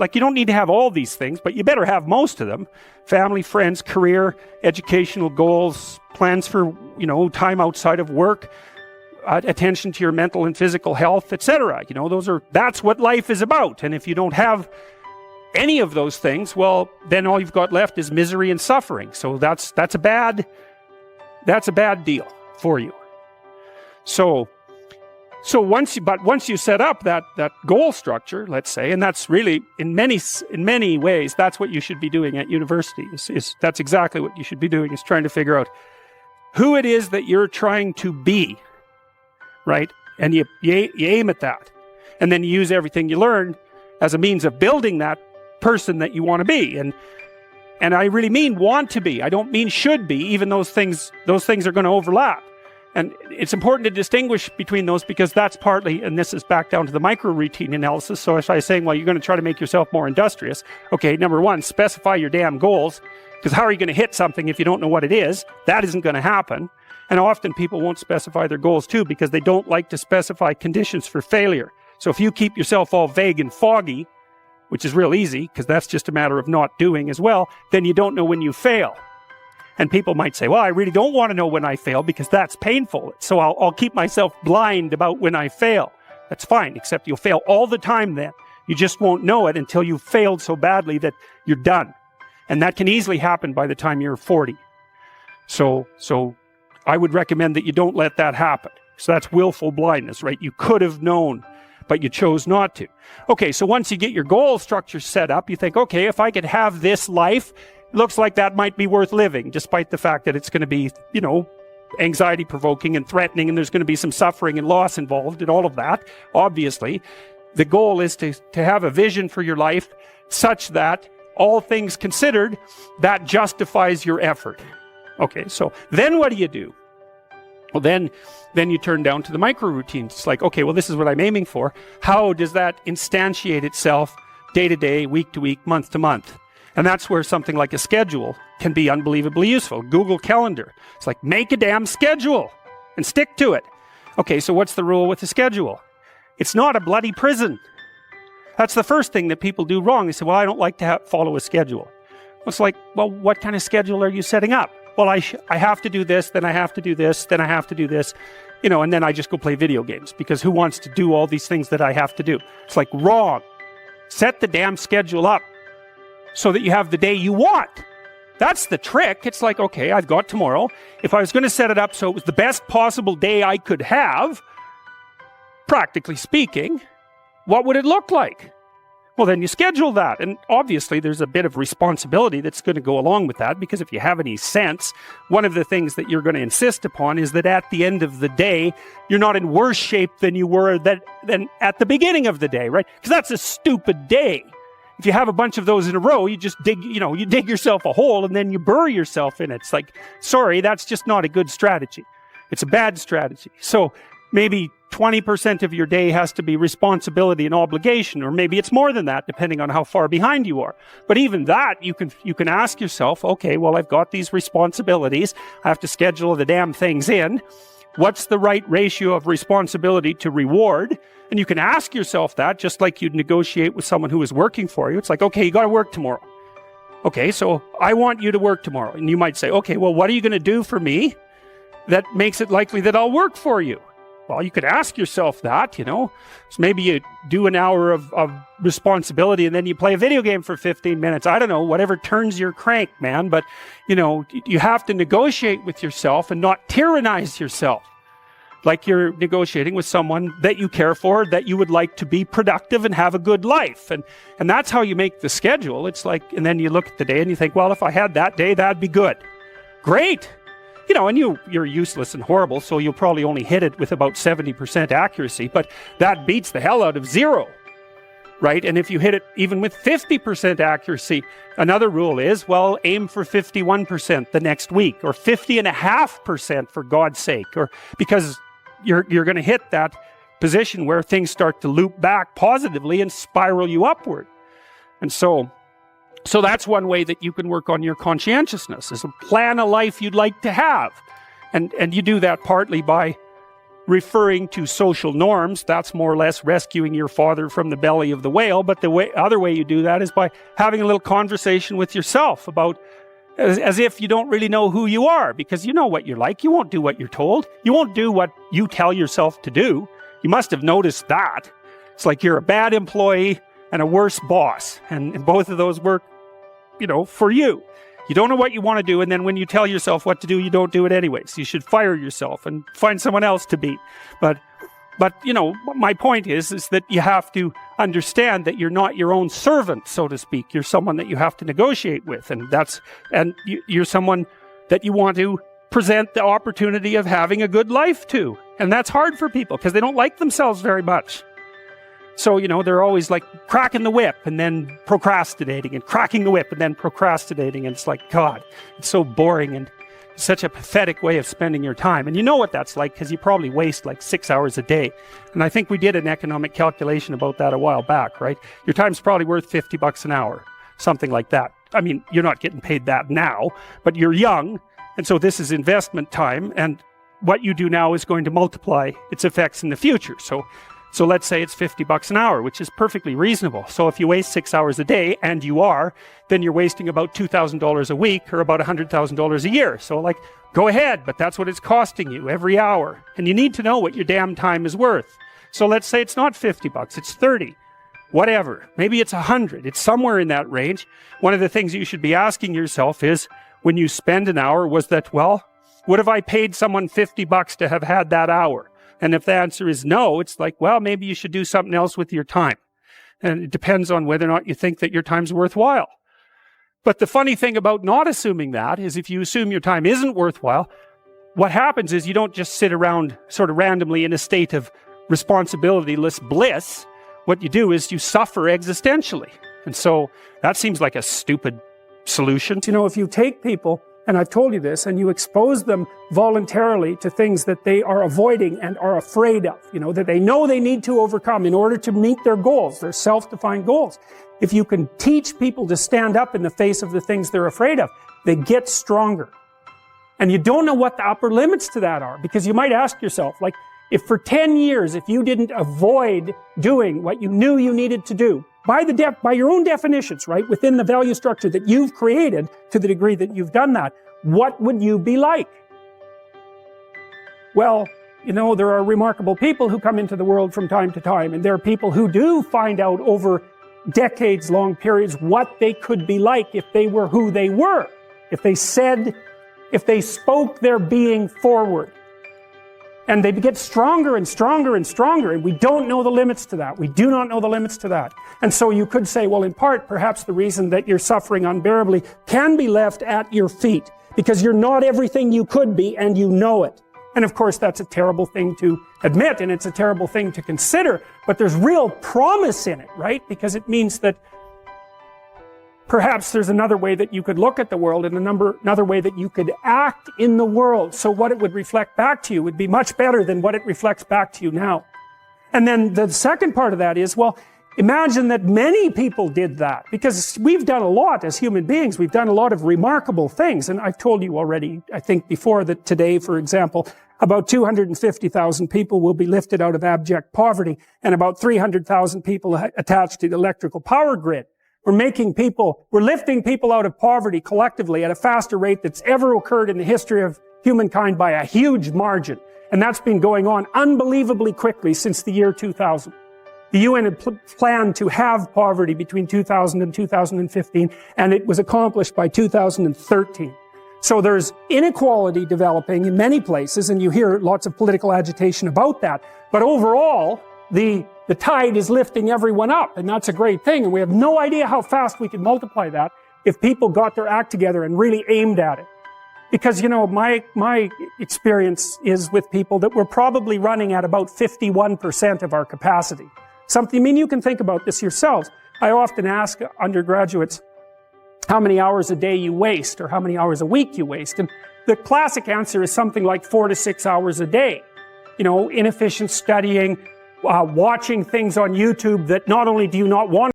Like, you don't need to have all these things, but you better have most of them. Family, friends, career, educational goals, plans for, time outside of work, attention to your mental and physical health, etc. That's what life is about. And if you don't have any of those things, well, then all you've got left is misery and suffering. So that's a bad deal for you. So once you set up that goal structure, let's say, and that's really in many ways that's what you should be doing at university. That's exactly what you should be doing, is trying to figure out who it is that you're trying to be, right? And you aim at that, and then you use everything you learn as a means of building that person that you want to be. And I really mean want to be. I don't mean should be, even those things are going to overlap. And it's important to distinguish between those, because that's partly, and this is back down to the micro-routine analysis. So as I was saying, well, you're going to try to make yourself more industrious. Okay, number one, specify your damn goals, because how are you going to hit something if you don't know what it is? That isn't going to happen. And often people won't specify their goals too, because they don't like to specify conditions for failure. So if you keep yourself all vague and foggy, which is real easy, because that's just a matter of not doing as well, then you don't know when you fail. And people might say, well, I really don't want to know when I fail because that's painful. So I'll keep myself blind about when I fail. That's fine, except you'll fail all the time then. You just won't know it until you've failed so badly that you're done. And that can easily happen by the time you're 40. So I would recommend that you don't let that happen. So that's willful blindness, right? You could have known, but you chose not to. Okay, so once you get your goal structure set up, you think, okay, if I could have this life, looks like that might be worth living, despite the fact that it's going to be, anxiety provoking and threatening, and there's going to be some suffering and loss involved and all of that. Obviously, the goal is to have a vision for your life such that, all things considered, that justifies your effort. Okay, so then what do you do? Well, then you turn down to the micro routines. It's like, okay, well, this is what I'm aiming for. How does that instantiate itself day to day, week to week, month to month? And that's where something like a schedule can be unbelievably useful. Google Calendar. It's like, make a damn schedule and stick to it. Okay, so what's the rule with the schedule? It's not a bloody prison. That's the first thing that people do wrong. They say, well, I don't like to follow a schedule. It's like, well, what kind of schedule are you setting up? Well, I have to do this, then I have to do this, then I have to do this, and then I just go play video games, because who wants to do all these things that I have to do? It's like, wrong. Set the damn schedule up so that you have the day you want. That's the trick. It's like, okay, I've got tomorrow. If I was going to set it up so it was the best possible day I could have, practically speaking, what would it look like? Well, then you schedule that. And obviously there's a bit of responsibility that's going to go along with that, because if you have any sense, one of the things that you're going to insist upon is that at the end of the day, you're not in worse shape than you were than at the beginning of the day, right? Because that's a stupid day. If you have a bunch of those in a row, you just dig yourself a hole and then you bury yourself in it. It's like, sorry, that's just not a good strategy. It's a bad strategy. So maybe 20% of your day has to be responsibility and obligation, or maybe it's more than that, depending on how far behind you are. But even that, you can ask yourself, okay, well, I've got these responsibilities. I have to schedule the damn things in. What's the right ratio of responsibility to reward? And you can ask yourself that, just like you'd negotiate with someone who is working for you. It's like, okay, you got to work tomorrow. Okay, so I want you to work tomorrow. And you might say, okay, well, what are you going to do for me that makes it likely that I'll work for you? Well, you could ask yourself that, So maybe you do an hour of responsibility and then you play a video game for 15 minutes. I don't know, whatever turns your crank, man. But, you have to negotiate with yourself and not tyrannize yourself. Like you're negotiating with someone that you care for, that you would like to be productive and have a good life. And that's how you make the schedule. It's like, and then you look at the day and you think, well, if I had that day, that'd be good. Great. And you're useless and horrible, so you'll probably only hit it with about 70% accuracy, but that beats the hell out of 0, right? And if you hit it even with 50% accuracy, another rule is, well, aim for 51% the next week, or 50.5% for God's sake, or because you're going to hit that position where things start to loop back positively and spiral you upward. And so that's one way that you can work on your conscientiousness, is to plan a life you'd like to have. And you do that partly by referring to social norms. That's more or less rescuing your father from the belly of the whale. But the other way you do that is by having a little conversation with yourself about, as if you don't really know who you are, because you know what you're like. You won't do what you're told. You won't do what you tell yourself to do. You must have noticed that. It's like you're a bad employee and a worse boss. And both of those work, for you. You don't know what you want to do, and then when you tell yourself what to do, you don't do it anyways. You should fire yourself and find someone else to beat. But my point is that you have to understand that you're not your own servant, so to speak. You're someone that you have to negotiate with, and you're someone that you want to present the opportunity of having a good life to. And that's hard for people because they don't like themselves very much. So, they're always like cracking the whip and then procrastinating, and cracking the whip and then procrastinating. And it's like, God, it's so boring and such a pathetic way of spending your time. And you know what that's like because you probably waste like 6 hours a day. And I think we did an economic calculation about that a while back, right? Your time's probably worth $50 an hour, something like that. I mean, you're not getting paid that now, but you're young. And so this is investment time. And what you do now is going to multiply its effects in the future. So let's say it's $50 an hour, which is perfectly reasonable. So if you waste 6 hours a day, and you are, then you're wasting about $2,000 a week, or about $100,000 a year. So go ahead, but that's what it's costing you every hour. And you need to know what your damn time is worth. So let's say it's not $50, it's 30, whatever. Maybe it's 100, it's somewhere in that range. One of the things you should be asking yourself is, when you spend an hour, would have I paid someone $50 to have had that hour? And if the answer is no, it's like, well, maybe you should do something else with your time. And it depends on whether or not you think that your time's worthwhile. But the funny thing about not assuming that is, if you assume your time isn't worthwhile, what happens is you don't just sit around sort of randomly in a state of responsibility-less bliss. What you do is you suffer existentially. And so that seems like a stupid solution. If you take people, and I've told you this, and you expose them voluntarily to things that they are avoiding and are afraid of, that they know they need to overcome in order to meet their goals, their self-defined goals. If you can teach people to stand up in the face of the things they're afraid of, they get stronger. And you don't know what the upper limits to that are, because you might ask yourself, if for 10 years, if you didn't avoid doing what you knew you needed to do, by your own definitions, right, within the value structure that you've created, to the degree that you've done that, what would you be like? Well, there are remarkable people who come into the world from time to time, and there are people who do find out over decades-long periods what they could be like if they were who they were, if they spoke their being forward. And they get stronger and stronger and stronger, and we don't know the limits to that. We do not know the limits to that. And so you could say, well, in part, perhaps the reason that you're suffering unbearably can be left at your feet, because you're not everything you could be, and you know it. And of course, that's a terrible thing to admit, and it's a terrible thing to consider, but there's real promise in it, right? Because it means that perhaps there's another way that you could look at the world, and another way that you could act in the world. So what it would reflect back to you would be much better than what it reflects back to you now. And then the second part of that is, well, imagine that many people did that, because we've done a lot as human beings. We've done a lot of remarkable things. And I've told you already, I think before, that today, for example, about 250,000 people will be lifted out of abject poverty, and about 300,000 people attached to the electrical power grid. We're lifting people out of poverty collectively at a faster rate that's ever occurred in the history of humankind by a huge margin. And that's been going on unbelievably quickly since the year 2000. The UN had planned to have poverty between 2000 and 2015, and it was accomplished by 2013. So there's inequality developing in many places, and you hear lots of political agitation about that. But overall, the tide is lifting everyone up, and that's a great thing. And we have no idea how fast we can multiply that if people got their act together and really aimed at it. Because, my experience is with people that we're probably running at about 51% of our capacity. You can think about this yourselves. I often ask undergraduates how many hours a day you waste, or how many hours a week you waste. And the classic answer is something like 4 to 6 hours a day. Inefficient studying, watching things on YouTube that not only do you not want